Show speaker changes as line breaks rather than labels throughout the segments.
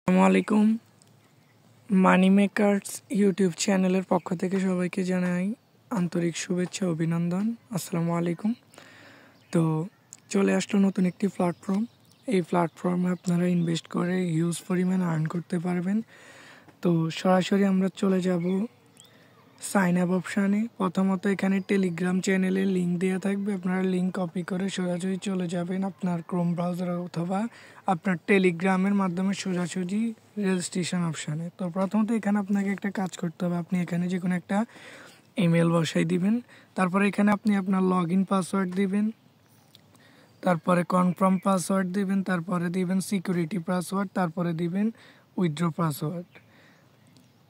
আসসালামু আলাইকুম। মানি makers YouTube চ্যানেলের পক্ষ থেকে সবাইকে জানাই আন্তরিক শুভেচ্ছা অভিনন্দন। আসসালামু আলাইকুম। তো চলে আসলো নতুন একটি প্ল্যাটফর্ম। এই প্ল্যাটফর্মে আপনারা ইনভেস্ট করে হিউজ পরিমাণ আর্ন করতে পারবেন। তো সরাসরি আমরা চলে যাব সাইন আপ অপশানে। প্রথমত এখানে টেলিগ্রাম চ্যানেলের লিঙ্ক দেওয়া থাকবে, আপনারা লিঙ্ক কপি করে সরাসরি চলে যাবেন আপনার ক্রোম ব্রাউজার অথবা আপনার টেলিগ্রামের মাধ্যমে সোজাসুজি রেজিস্ট্রেশন অপশানে। তো প্রথমত এখানে আপনাকে একটা কাজ করতে হবে, আপনি এখানে যে কোনো একটা ইমেল বসাই দিবেন, তারপরে এখানে আপনি আপনার লগ ইন পাসওয়ার্ড দিবেন, তারপরে কনফার্ম পাসওয়ার্ড দিবেন, তারপরে দিবেন সিকিউরিটি পাসওয়ার্ড, তারপরে দিবেন উইথড্র পাসওয়ার্ড।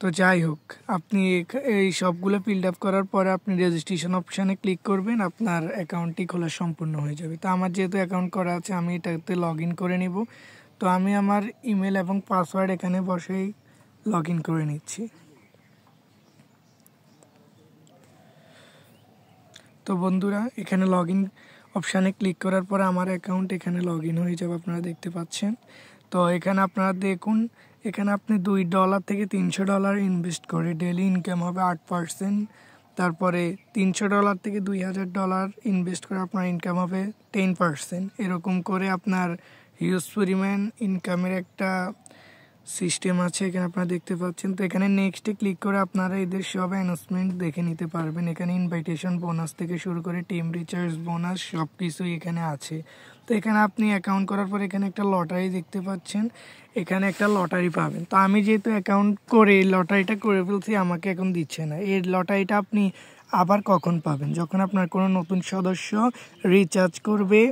তো যাই হোক, আপনি এই সবগুলো ফিল আপ করার পরে আপনি রেজিস্ট্রেশন অপশানে ক্লিক করবেন, আপনার অ্যাকাউন্টটি খোলা সম্পূর্ণ হয়ে যাবে। তো আমার যেহেতু অ্যাকাউন্ট করা আছে আমি এটাতে লগ ইন করে নিব। তো আমি আমার ইমেল এবং পাসওয়ার্ড এখানে বসেই লগ ইন করে নিচ্ছি। তো বন্ধুরা, এখানে লগ ইন অপশানে ক্লিক করার পরে আমার অ্যাকাউন্ট এখানে লগ ইন হয়ে যাবে, আপনারা দেখতে পাচ্ছেন। তো এখানে আপনারা দেখুন, এখানে আপনি $2 থেকে $300 ইনভেস্ট করে ডেলি ইনকাম হবে 8%। তারপরে $300 থেকে $2000 ইনভেস্ট করে আপনার ইনকাম হবে 10%। এরকম করে আপনার হিউজ পরিমাণ ইনকামের একটা সিস্টেম আছে, এখানে আপনারা দেখতে পাচ্ছেন। তো এখানে নেক্সটে ক্লিক করে আপনারা এদের সব অ্যানাউন্সমেন্ট দেখে নিতে পারবেন। এখানে ইনভাইটেশন বোনাস থেকে শুরু করে টিম রিচার্জ বোনাস সব কিছুই এখানে আছে। তো এখানে আপনি অ্যাকাউন্ট করার পর এখানে একটা লটারি দেখতে পাচ্ছেন, এখানে একটা লটারি পাবেন। তো আমি যেহেতু অ্যাকাউন্ট করে লটারিটা করে ফেলছি, আমাকে এখন দিচ্ছে না। এই লটারিটা আপনি আবার কখন পাবেন? যখন আপনার কোনো নতুন সদস্য রিচার্জ করবে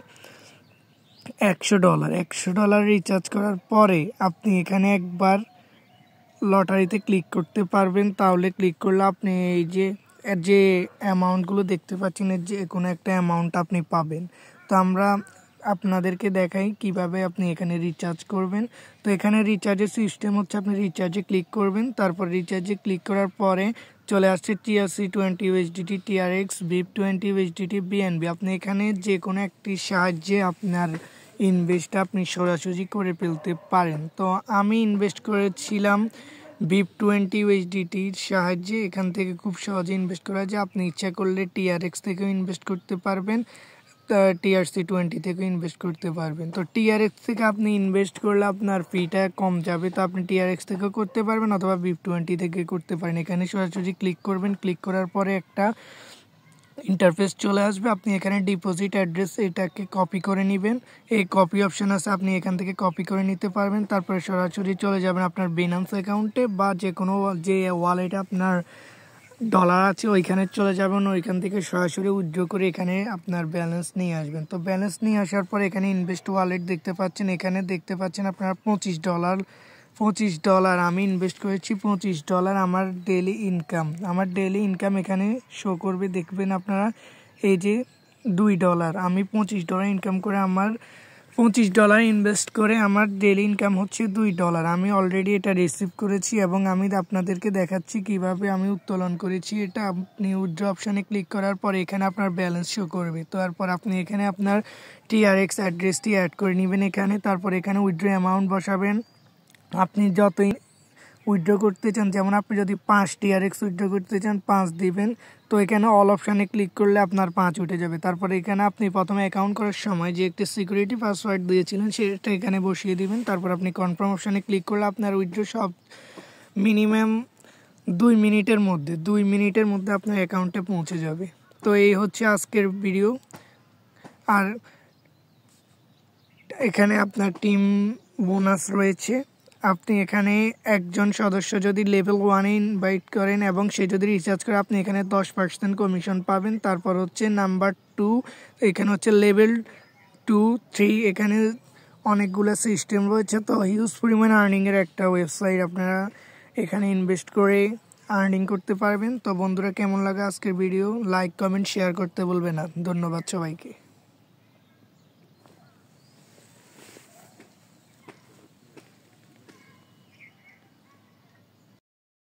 $100 রিচার্জ করার পরে আপনি এখানে একবার লটারিতে ক্লিক করতে পারবেন। তাহলে ক্লিক করলে আপনি এই যে অ্যামাউন্টগুলো দেখতে পাচ্ছেন, এর যে কোনো একটা অ্যামাউন্ট আপনি পাবেন। তো আমরা আপনাদেরকে দেখাই কিভাবে আপনি এখানে রিচার্জ করবেন। তো এখানে রিচার্জের সিস্টেম হচ্ছে, আপনি রিচার্জে ক্লিক করবেন, তারপর রিচার্জে ক্লিক করার পরে চলে আসছে TRC20 USDT, TRX, BIP20 USDT, BNB। আপনি এখানে যে কোনো একটির সাহায্যে আপনার ইনভেস্টটা আপনি সরাসরি করে ফেলতে পারেন। তো আমি ইনভেস্ট করেছিলাম BIP20 USDTর সাহায্যে। এখান থেকে খুব সহজে ইনভেস্ট করা যায়। আপনি ইচ্ছা করলে TRX থেকেও ইনভেস্ট করতে পারবেন, TRC20 থেকেও ইনভেস্ট করতে পারবেন। তো TRX থেকে আপনি ইনভেস্ট করলে আপনার ফিটা কম যাবে, তো আপনি TRX থেকেও করতে পারবেন অথবা BIP20 থেকে করতে পারেন। এখানে সরাসরি ক্লিক করবেন, ক্লিক করার পরে একটা ইন্টারফেস চলে আসবে। আপনি এখানে ডিপোজিট অ্যাড্রেস এটাকে কপি করে নেবেন, এই কপি অপশান আছে, আপনি এখান থেকে কপি করে নিতে পারবেন। তারপরে সরাসরি চলে যাবেন আপনার বিনান্স অ্যাকাউন্টে বা যে কোনো যে ওয়ালেটে আপনার ডলার আছে ওইখানে চলে যাবেন, ওইখান থেকে সরাসরি উইথড্র করে এখানে আপনার ব্যালেন্স নিয়ে আসবেন। তো ব্যালেন্স নিয়ে আসার পর এখানে ইনভেস্ট ওয়ালেট দেখতে পাচ্ছেন, এখানে দেখতে পাচ্ছেন আপনার $25 আমি ইনভেস্ট করেছি $25। আমার ডেলি ইনকাম এখানে শো করবে, দেখবেন আপনারা এই যে $2। আমি $25 ইনকাম করে আমার $25 ইনভেস্ট করে আমার ডেলি ইনকাম হচ্ছে $2। আমি অলরেডি এটা রিসিভ করেছি এবং আমি আপনাদেরকে দেখাচ্ছি কিভাবে আমি উত্তোলন করেছি। এটা আপনি উইথড্র অপশানে ক্লিক করার পর এখানে আপনার ব্যালেন্স শো করবে। তারপর আপনি এখানে আপনার TRX অ্যাড্রেসটি অ্যাড করে নেবেন এখানে, তারপর এখানে উইথড্র অ্যামাউন্ট বসাবেন। আপনি যতই উইথড্র করতে চান, যেমন আপনি যদি 5 TRX উইথড্র করতে চান 5 দিবেন। তো এখানে অল অপশানে ক্লিক করলে আপনার 5 উঠে যাবে। তারপরে এখানে আপনি প্রথমে অ্যাকাউন্ট করার সময় যে একটি সিকিউরিটি পাসওয়ার্ড দিয়েছিলেন সেটা এখানে বসিয়ে দিবেন। তারপর আপনি কনফার্ম অপশানে ক্লিক করলে আপনার উইথড্র সব মিনিমাম 2 মিনিটের মধ্যে আপনার অ্যাকাউন্টে পৌঁছে যাবে। তো এই হচ্ছে আজকের ভিডিও। আর এখানে আপনার টিম বোনাস রয়েছে। আপনি এখানে একজন সদস্য যদি লেভেল 1-এ ইনভাইট করেন এবং সে যদি রিচার্জ করে, আপনি এখানে 10% কমিশন পাবেন। তারপর হচ্ছে নাম্বার 2, এখানে হচ্ছে লেভেল 2, 3, এখানে অনেকগুলো সিস্টেম রয়েছে। তো হিউজ পরিমাণ আর্নিংয়ের একটা ওয়েবসাইট, আপনারা এখানে ইনভেস্ট করে আর্নিং করতে পারবেন। তো বন্ধুরা, কেমন লাগে আজকের ভিডিও? লাইক, কমেন্ট, শেয়ার করতে বলবেন না। ধন্যবাদ সবাইকে।